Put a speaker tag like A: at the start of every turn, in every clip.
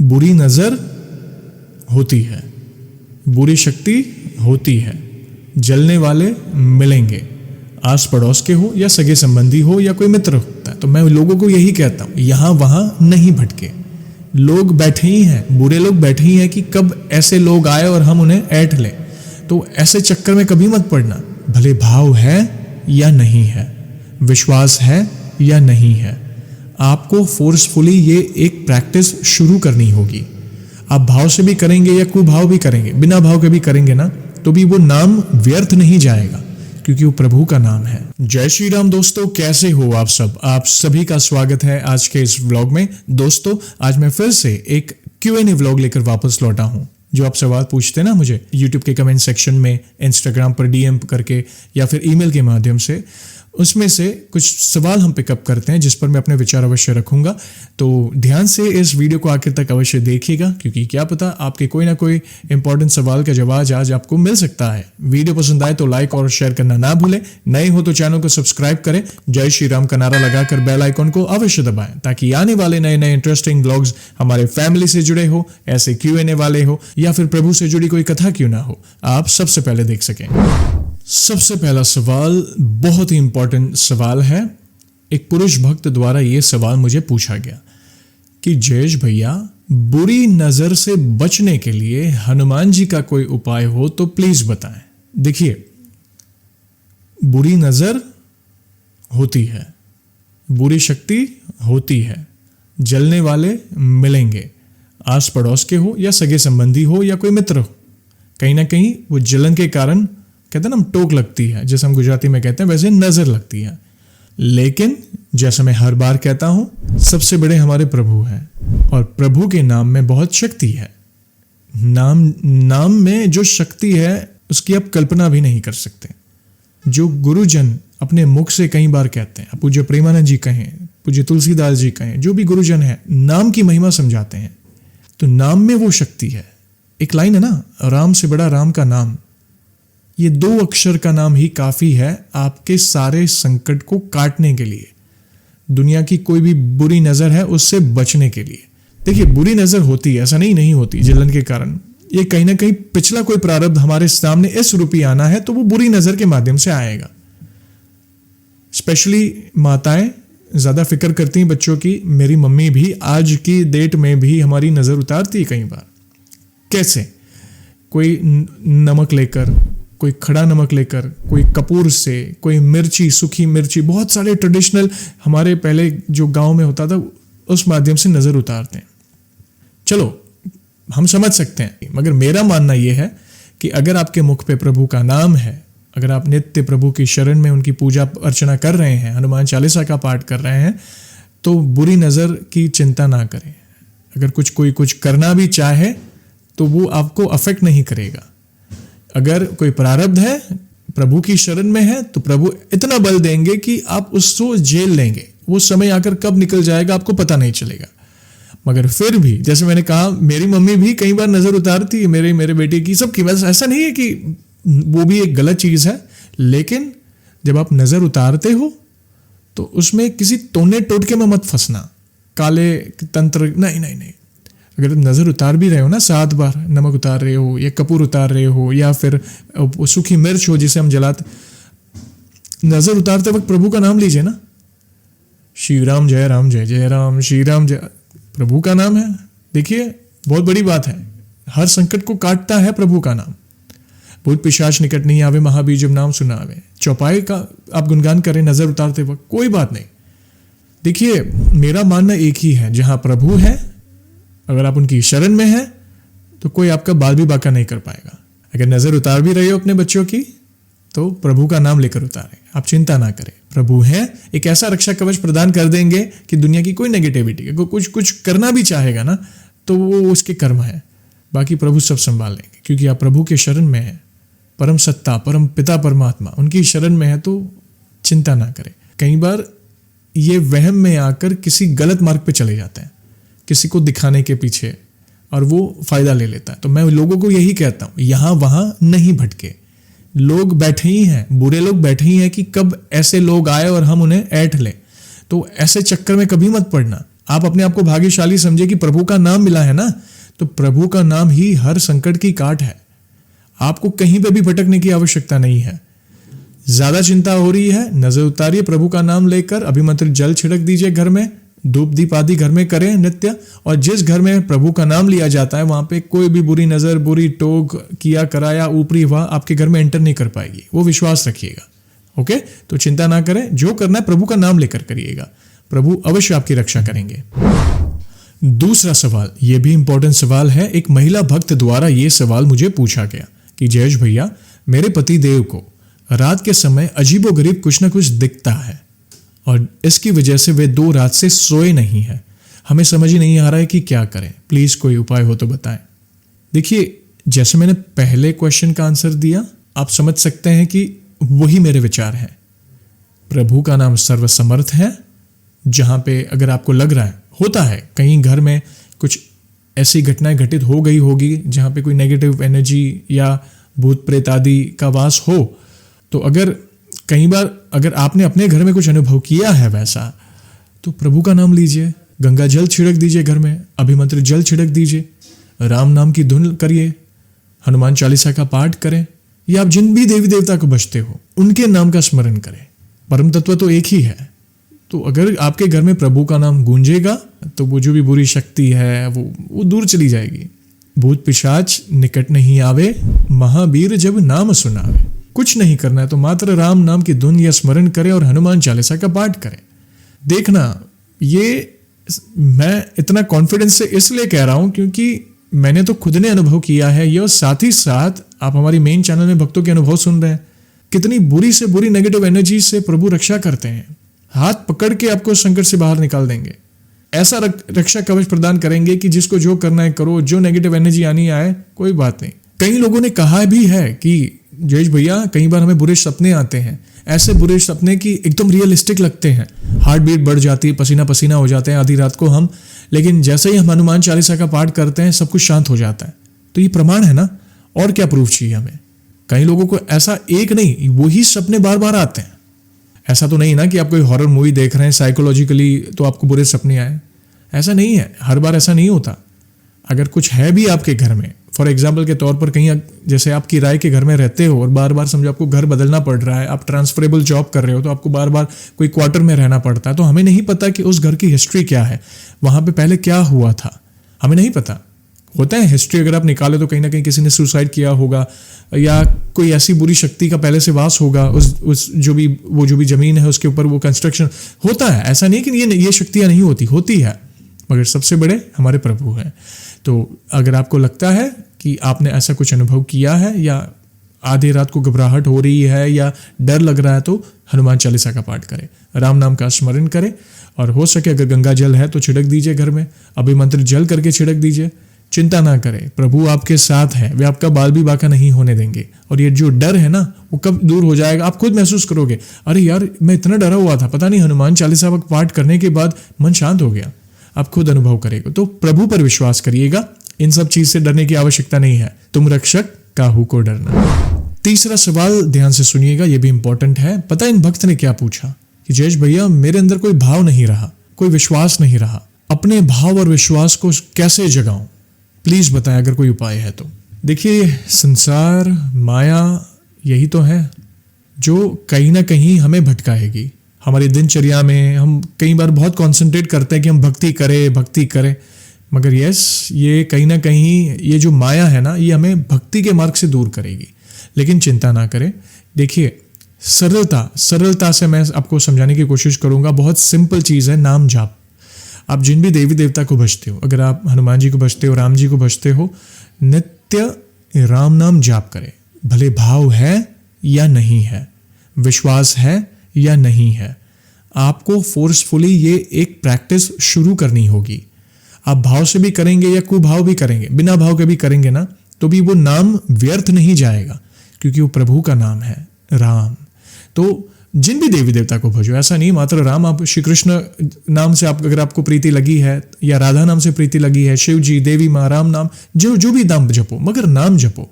A: बुरी नजर होती है, बुरी शक्ति होती है, जलने वाले मिलेंगे, आस पड़ोस के हो या सगे संबंधी हो या कोई मित्र होता है। तो मैं लोगों को यही कहता हूं, यहां वहां नहीं भटके। लोग बैठे ही हैं, बुरे लोग बैठे ही हैं कि कब ऐसे लोग आए और हम उन्हें ऐंठ लें। तो ऐसे चक्कर में कभी मत पड़ना। भले भाव है या नहीं है, विश्वास है या नहीं है, आपको फोर्सफुली ये एक प्रैक्टिस शुरू करनी होगी। आप भाव से भी करेंगे या कुभाव भी करेंगे, बिना भाव के भी करेंगे ना, तो भी वो नाम व्यर्थ नहीं जाएगा, क्योंकि वो प्रभु का नाम है। जय श्री राम दोस्तों, कैसे हो आप सब? आप सभी का स्वागत है आज के इस व्लॉग में। दोस्तों, आज मैं फिर से एक Q&A व्लॉग लेकर वापस लौटा हूं। जो आप सवाल पूछते ना मुझे YouTube के कमेंट सेक्शन में, इंस्टाग्राम पर DM करके या फिर ईमेल के माध्यम से, उसमें से कुछ सवाल हम पिकअप करते हैं जिस पर मैं अपने विचार अवश्य रखूंगा। तो ध्यान से इस वीडियो को आखिर तक अवश्य देखिएगा, क्योंकि क्या पता आपके कोई ना कोई इंपॉर्टेंट सवाल का जवाब आज आपको मिल सकता है। वीडियो पसंद आए तो लाइक और शेयर करना ना भूलें। नए हो तो चैनल को सब्सक्राइब करें, जय श्री राम का नारा लगाकर बेल आइकन को अवश्य दबाएं, ताकि आने वाले नए नए इंटरेस्टिंग व्लॉग्स हमारे फैमिली से जुड़े हो, ऐसे Q&A वाले हो या फिर प्रभु से जुड़ी कोई कथा क्यों ना हो, आप सबसे पहले देख सकें। सबसे पहला सवाल बहुत ही इंपॉर्टेंट सवाल है। एक पुरुष भक्त द्वारा यह सवाल मुझे पूछा गया कि जयेश भैया, बुरी नजर से बचने के लिए हनुमान जी का कोई उपाय हो तो प्लीज बताएं। देखिए, बुरी नजर होती है, बुरी शक्ति होती है, जलने वाले मिलेंगे, आस पड़ोस के हो या सगे संबंधी हो या कोई मित्र हो। कहीं ना कहीं वो जलन के कारण, कहते हैं ना, टोक लगती है, जैसे हम गुजराती में कहते हैं, वैसे नजर लगती है। लेकिन जैसा मैं हर बार कहता हूं, सबसे बड़े हमारे प्रभु हैं और प्रभु के नाम में बहुत शक्ति है। नाम में जो शक्ति है उसकी आप कल्पना भी नहीं कर सकते। जो गुरुजन अपने मुख से कई बार कहते हैं, पूज्य प्रेमानंद जी कहें, पूज्य तुलसीदास जी कहें, जो भी गुरुजन है नाम की महिमा समझाते हैं। तो नाम में वो शक्ति है। एक लाइन है ना, राम से बड़ा राम का नाम। ये 2 अक्षर का नाम ही काफी है आपके सारे संकट को काटने के लिए, दुनिया की कोई भी बुरी नजर है उससे बचने के लिए। देखिए, बुरी नजर होती है, ऐसा नहीं होती जलन के कारण। ये कहीं ना कहीं पिछला कोई प्रारब्ध हमारे सामने इस रूपी आना है, तो वो बुरी नजर के माध्यम से आएगा। स्पेशली माताएं ज्यादा फिक्र करती हैं बच्चों की। मेरी मम्मी भी आज की डेट में भी हमारी नजर उतारती है कई बार। कैसे? कोई नमक लेकर, कोई खड़ा नमक लेकर, कोई कपूर से, कोई मिर्ची, सूखी मिर्ची, बहुत सारे ट्रेडिशनल हमारे पहले जो गांव में होता था, उस माध्यम से नजर उतारते हैं। चलो, हम समझ सकते हैं, मगर मेरा मानना यह है कि अगर आपके मुख पे प्रभु का नाम है, अगर आप नित्य प्रभु की शरण में उनकी पूजा अर्चना कर रहे हैं, हनुमान चालीसा का पाठ कर रहे हैं, तो बुरी नजर की चिंता ना करें। अगर कोई कुछ करना भी चाहे तो वो आपको अफेक्ट नहीं करेगा। अगर कोई प्रारब्ध है, प्रभु की शरण में है, तो प्रभु इतना बल देंगे कि आप उसको झेल लेंगे। वो समय आकर कब निकल जाएगा आपको पता नहीं चलेगा। मगर फिर भी, जैसे मैंने कहा, मेरी मम्मी भी कई बार नजर उतारती है, मेरे बेटे की, सबकी। बस ऐसा नहीं है कि वो भी एक गलत चीज है, लेकिन जब आप नजर उतारते हो तो उसमें किसी टोने टोटके में मत फंसना। काले तंत्र नहीं। अगर नजर उतार भी रहे हो ना, 7 बार नमक उतार रहे हो या कपूर उतार रहे हो या फिर सूखी मिर्च हो जिसे हम जलाते, नजर उतारते वक्त प्रभु का नाम लीजिए ना। श्री राम जय राम, जय जय राम, श्री राम जय, प्रभु का नाम है। देखिए, बहुत बड़ी बात है। हर संकट को काटता है प्रभु का नाम। भूत पिशाच निकट नहीं आवे, महावीर जब नाम सुनावे। चौपाई का आप गुणगान करें नजर उतारते वक्त, कोई बात नहीं। देखिए, मेरा मानना एक ही है, जहां प्रभु है, अगर आप उनकी शरण में हैं, तो कोई आपका बाल भी बाका नहीं कर पाएगा। अगर नजर उतार भी रहे हो अपने बच्चों की, तो प्रभु का नाम लेकर उतारें। आप चिंता ना करें, प्रभु हैं, एक ऐसा रक्षा कवच प्रदान कर देंगे कि दुनिया की कोई नेगेटिविटी, कुछ करना भी चाहेगा ना, तो वो उसके कर्म है। बाकी प्रभु सब संभाल लेंगे, क्योंकि आप प्रभु के शरण में हैं। परम सत्ता, परम पिता परमात्मा उनकी शरण में है, तो चिंता ना करें। कई बार ये वहम में आकर किसी गलत मार्ग पे चले जाते हैं, किसी को दिखाने के पीछे, और वो फायदा ले लेता है। तो मैं लोगों को यही कहता हूं, यहां वहां नहीं भटके। लोग बैठे ही हैं, बुरे लोग बैठे ही हैं कि कब ऐसे लोग आए और हम उन्हें ऐंठ लें। तो ऐसे चक्कर में कभी मत पड़ना। आप अपने आप को भाग्यशाली समझे कि प्रभु का नाम मिला है ना, तो प्रभु का नाम ही हर संकट की काट है। आपको कहीं पे भी भटकने की आवश्यकता नहीं है। ज्यादा चिंता हो रही है, नजर उतारिए प्रभु का नाम लेकर, अभिमंत्रित जल छिड़क दीजिए घर में, धूप दीप आदि घर में करें नित्य। और जिस घर में प्रभु का नाम लिया जाता है वहां पे कोई भी बुरी नजर, बुरी टोक, किया कराया, ऊपरी हवा आपके घर में एंटर नहीं कर पाएगी। वो विश्वास रखिएगा। ओके, तो चिंता ना करें, जो करना है प्रभु का नाम लेकर करिएगा, प्रभु अवश्य आपकी रक्षा करेंगे। दूसरा सवाल, यह भी इंपॉर्टेंट सवाल है। एक महिला भक्त द्वारा यह सवाल मुझे पूछा गया कि जयेश भैया, मेरे पति देव को रात के समय अजीबोगरीब कुछ ना कुछ दिखता है और इसकी वजह से वे 2 रात से सोए नहीं है। हमें समझ ही नहीं आ रहा है कि क्या करें, प्लीज कोई उपाय हो तो बताएं। देखिए, जैसे मैंने पहले क्वेश्चन का आंसर दिया, आप समझ सकते हैं कि वही मेरे विचार हैं। प्रभु का नाम सर्वसमर्थ है। जहां पे अगर आपको लग रहा है, होता है कहीं घर में कुछ ऐसी घटनाएं घटित हो गई होगी जहां पे कोई नेगेटिव एनर्जी या भूत प्रेत आदि का वास हो, तो अगर कई बार अगर आपने अपने घर में कुछ अनुभव किया है वैसा, तो प्रभु का नाम लीजिए, गंगा जल छिड़क दीजिए घर में, अभिमंत्रित जल छिड़क दीजिए, राम नाम की धुन करिए, हनुमान चालीसा का पाठ करें, या आप जिन भी देवी देवता को भजते हो उनके नाम का स्मरण करें। परम तत्व तो एक ही है। तो अगर आपके घर में प्रभु का नाम गूंजेगा तो वो जो भी बुरी शक्ति है वो दूर चली जाएगी। भूत पिशाच निकट नहीं आवे, महावीर जब नाम सुनावे। कुछ नहीं करना है तो मात्र राम नाम की धुन या स्मरण करें और हनुमान चालीसा का पाठ करें। देखना, ये मैं इतना कॉन्फिडेंस से इसलिए कह रहा हूं क्योंकि मैंने तो खुद ने अनुभव किया है ये, और साथ ही साथ आप हमारी मेन चैनल में भक्तों के अनुभव सुन रहे हैं। कितनी बुरी से बुरी नेगेटिव एनर्जी से प्रभु रक्षा करते हैं, हाथ पकड़ के आपको संकट से बाहर निकाल देंगे। ऐसा रक्षा कवच प्रदान करेंगे कि जिसको जो करना है करो, जो नेगेटिव एनर्जी आनी आए कोई बात नहीं। कई लोगों ने कहा भी है कि जयेश भैया, कई बार हमें बुरे सपने आते हैं, ऐसे बुरे सपने कि एकदम रियलिस्टिक लगते हैं, हार्ट बीट बढ़ जाती है, पसीना पसीना हो जाते हैं आधी रात को हम, लेकिन जैसे ही हम हनुमान चालीसा का पाठ करते हैं सब कुछ शांत हो जाता है। तो ये प्रमाण है ना, और क्या प्रूफ चाहिए हमें। कई लोगों को ऐसा एक नहीं, वही सपने बार बार आते हैं। ऐसा तो नहीं ना कि आप कोई हॉरर मूवी देख रहे हैं साइकोलॉजिकली तो आपको बुरे सपने आए, ऐसा नहीं है, हर बार ऐसा नहीं होता। अगर कुछ है भी आपके घर में, फॉर एग्जाम्पल के तौर पर कहीं जैसे आप किराए के घर में रहते हो और बार बार समझो आपको घर बदलना पड़ रहा है, आप ट्रांसफरेबल जॉब कर रहे हो तो आपको बार बार कोई क्वार्टर में रहना पड़ता है, तो हमें नहीं पता कि उस घर की हिस्ट्री क्या है, वहां पे पहले क्या हुआ था, हमें नहीं पता। होता है हिस्ट्री अगर आप निकाले तो कहीं ना कहीं किसी ने सुसाइड किया होगा या कोई ऐसी बुरी शक्ति का पहले से वास होगा, उस जो भी जमीन है उसके ऊपर वो कंस्ट्रक्शन होता है। ऐसा नहीं कि ये शक्तियां नहीं होती है, मगर सबसे बड़े हमारे प्रभु हैं। तो अगर आपको लगता है कि आपने ऐसा कुछ अनुभव किया है या आधी रात को घबराहट हो रही है या डर लग रहा है, तो हनुमान चालीसा का पाठ करें, राम नाम का स्मरण करें, और हो सके अगर गंगा जल है तो छिड़क दीजिए घर में, अभिमंत्रित जल करके छिड़क दीजिए। चिंता ना करें, प्रभु आपके साथ है, वे आपका बाल भी बाका नहीं होने देंगे। और ये जो डर है ना वो कब दूर हो जाएगा, आप खुद महसूस करोगे, अरे यार मैं इतना डरा हुआ था, पता नहीं हनुमान चालीसा का पाठ करने के बाद मन शांत हो गया। आप खुद अनुभव करेंगे। तो प्रभु पर विश्वास करिएगा, इन सब चीज से डरने की आवश्यकता नहीं है। तुम रक्षक, काहू को डरना। तीसरा सवाल ध्यान से सुनिएगा, यह भी इंपॉर्टेंट है। पता इन भक्त ने क्या पूछा कि जयेश भैया, मेरे अंदर कोई भाव नहीं रहा, कोई विश्वास नहीं रहा, अपने भाव और विश्वास को कैसे जगाऊं, प्लीज बताएं अगर कोई उपाय है तो। देखिए, संसार माया यही तो है जो कहीं ना कहीं हमें भटकाएगी। हमारी दिनचर्या में हम कई बार बहुत कंसंट्रेट करते हैं कि हम भक्ति करें, मगर ये कहीं ना कहीं ये जो माया है ना, ये हमें भक्ति के मार्ग से दूर करेगी। लेकिन चिंता ना करें। देखिए, सरलता से मैं आपको समझाने की कोशिश करूंगा। बहुत सिंपल चीज़ है, नाम जाप। आप जिन भी देवी देवता को भजते हो, अगर आप हनुमान जी को भजते हो, राम जी को भजते हो, नित्य राम नाम जाप करें। भले भाव है या नहीं है, विश्वास है या नहीं है, आपको फोर्सफुली ये एक प्रैक्टिस शुरू करनी होगी। आप भाव से भी करेंगे या कुभाव भी करेंगे, बिना भाव के भी करेंगे ना, तो भी वो नाम व्यर्थ नहीं जाएगा, क्योंकि वो प्रभु का नाम है, राम। तो जिन भी देवी देवता को भजो, ऐसा नहीं मात्र राम, आप श्री कृष्ण नाम से अगर आपको प्रीति लगी है या राधा नाम से प्रीति लगी है, शिव जी, देवी माँ, राम नाम, जो भी नाम जपो, मगर नाम जपो।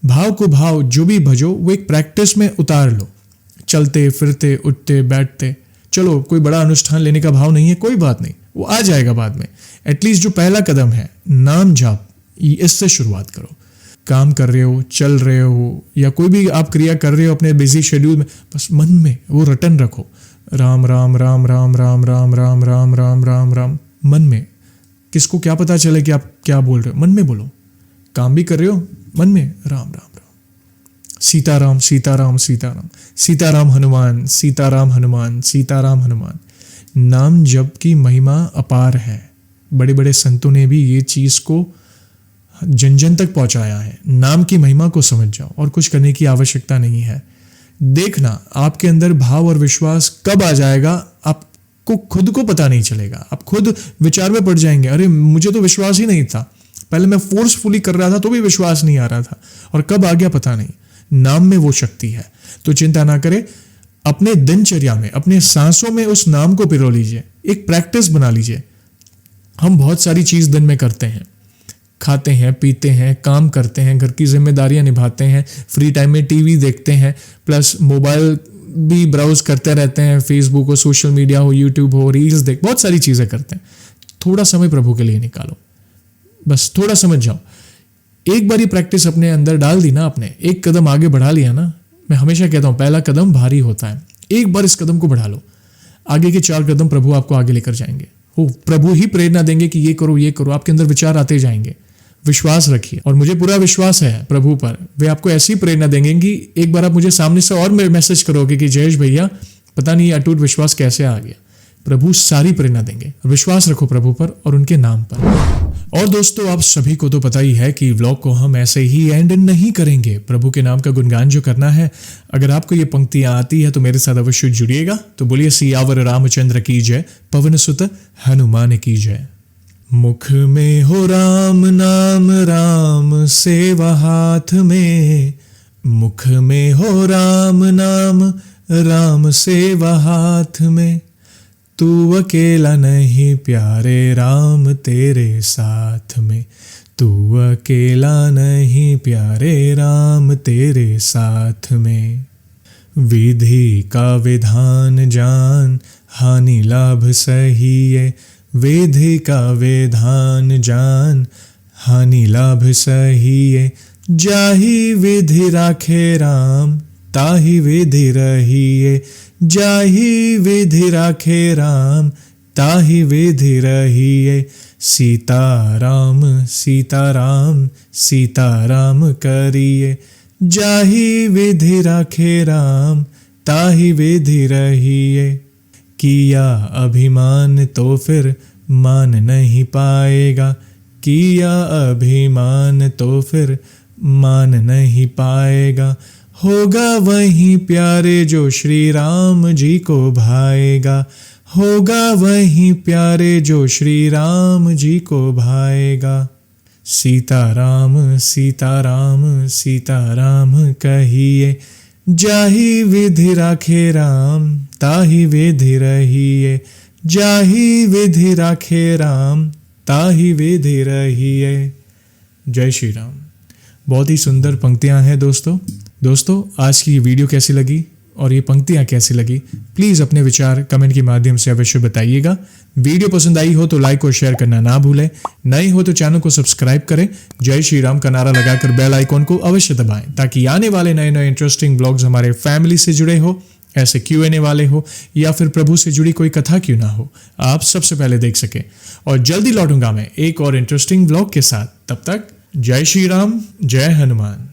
A: भाव को भाव जो भी भजो वो एक प्रैक्टिस में उतार लो। चलते फिरते, उठते बैठते, चलो कोई बड़ा अनुष्ठान लेने का भाव नहीं है, कोई बात नहीं, वो आ जाएगा बाद में। एटलीस्ट जो पहला कदम है नाम जाप, इससे शुरुआत करो। काम कर रहे हो, चल रहे हो, या कोई भी आप क्रिया कर रहे हो अपने बिजी शेड्यूल में, बस मन में वो रटन रखो, राम राम राम राम राम राम राम राम राम राम राम। मन में किसको क्या पता चले कि आप क्या बोल रहे हो, मन में बोलो। काम भी कर रहे हो, मन में राम राम राम, सीताराम सीताराम सीताराम, सीताराम हनुमान सीताराम हनुमान सीताराम हनुमान। नाम जप की महिमा अपार है। बड़े बड़े संतों ने भी ये चीज को जन जन तक पहुंचाया है। नाम की महिमा को समझ जाओ और कुछ करने की आवश्यकता नहीं है। देखना आपके अंदर भाव और विश्वास कब आ जाएगा, आपको खुद को पता नहीं चलेगा। आप खुद विचार में पड़ जाएंगे, अरे मुझे तो विश्वास ही नहीं था, पहले मैं फोर्सफुली कर रहा था तो भी विश्वास नहीं आ रहा था, और कब आ गया पता नहीं। नाम में वो शक्ति है। तो चिंता ना करें, अपने दिनचर्या में, अपने सांसों में उस नाम को पिरो लीजिए, एक प्रैक्टिस बना लीजिए। हम बहुत सारी चीज दिन में करते हैं, खाते हैं, पीते हैं, काम करते हैं, घर की जिम्मेदारियां निभाते हैं, फ्री टाइम में टीवी देखते हैं, प्लस मोबाइल भी ब्राउज करते रहते हैं, फेसबुक हो, सोशल मीडिया हो, यूट्यूब हो, रील्स देख, बहुत सारी चीजें करते हैं। थोड़ा समय प्रभु के लिए निकालो, बस थोड़ा समझ जाओ। एक बार ये प्रैक्टिस अपने अंदर डाल दी ना, आपने एक कदम आगे बढ़ा लिया ना। मैं हमेशा कहता हूं पहला कदम भारी होता है, एक बार इस कदम को बढ़ा लो, आगे के 4 कदम प्रभु आपको आगे लेकर जाएंगे। वो प्रभु ही प्रेरणा देंगे कि ये करो ये करो, आपके अंदर विचार आते जाएंगे। विश्वास रखिए, और मुझे पूरा विश्वास है प्रभु पर, वे आपको ऐसी प्रेरणा देंगे कि एक बार आप मुझे सामने से और मैसेज करोगे कि जयेश भैया पता नहीं अटूट विश्वास कैसे आ गया। प्रभु सारी प्रेरणा देंगे। विश्वास रखो प्रभु पर और उनके नाम पर। और दोस्तों, आप सभी को तो पता ही है कि व्लॉग को हम ऐसे ही एंड नहीं करेंगे। प्रभु के नाम का गुणगान जो करना है, अगर आपको ये पंक्तियां आती है तो मेरे साथ अवश्य जुड़िएगा। तो बोलिए सियावर रामचंद्र की जय, पवन सुत हनुमान की जय। मुख में हो राम नाम, राम सेवा हाथ में। मुख में हो राम नाम, राम सेवा हाथ में। तू अकेला नहीं प्यारे, राम तेरे साथ में। तू अकेला नहीं प्यारे, राम तेरे साथ में। विधि का विधान जान, हानि लाभ सही है। विधि का विधान जान, हानि लाभ सही है। जाहि विधि राखे राम, ताहि विधि रहिए। जाहि विधि राखे राम, ताहि विधि रहिए। सीताराम सीताराम सीताराम करिए। जाहि विधि राखे राम, ताहि विधि रहिए। किया अभिमान तो फिर मान नहीं पाएगा। किया अभिमान तो फिर मान नहीं पाएगा। होगा वही प्यारे जो श्री राम जी को भाएगा। होगा वही प्यारे जो श्री राम जी को भाएगा। सीताराम सीताराम सीताराम कहिए। जाहि विधि राखे राम, ताहि विधि रहिए। जाहि विधि राखे राम, ताहि विधि रहिए। जय श्री राम। बहुत ही सुंदर पंक्तियां हैं दोस्तों, आज की ये वीडियो कैसी लगी और ये पंक्तियां कैसी लगी, प्लीज़ अपने विचार कमेंट के माध्यम से अवश्य बताइएगा। वीडियो पसंद आई हो तो लाइक और शेयर करना ना भूलें। नए हो तो चैनल को सब्सक्राइब करें। जय श्री राम का नारा लगाकर बेल आइकॉन को अवश्य दबाएं, ताकि आने वाले नए नए इंटरेस्टिंग ब्लॉग्स हमारे फैमिली से जुड़े हो, ऐसे Q&A वाले हो, या फिर प्रभु से जुड़ी कोई कथा क्यों ना हो, आप सबसे पहले देख सके। और जल्दी लौटूंगा मैं एक और इंटरेस्टिंग ब्लॉग के साथ। तब तक जय श्री राम, जय हनुमान।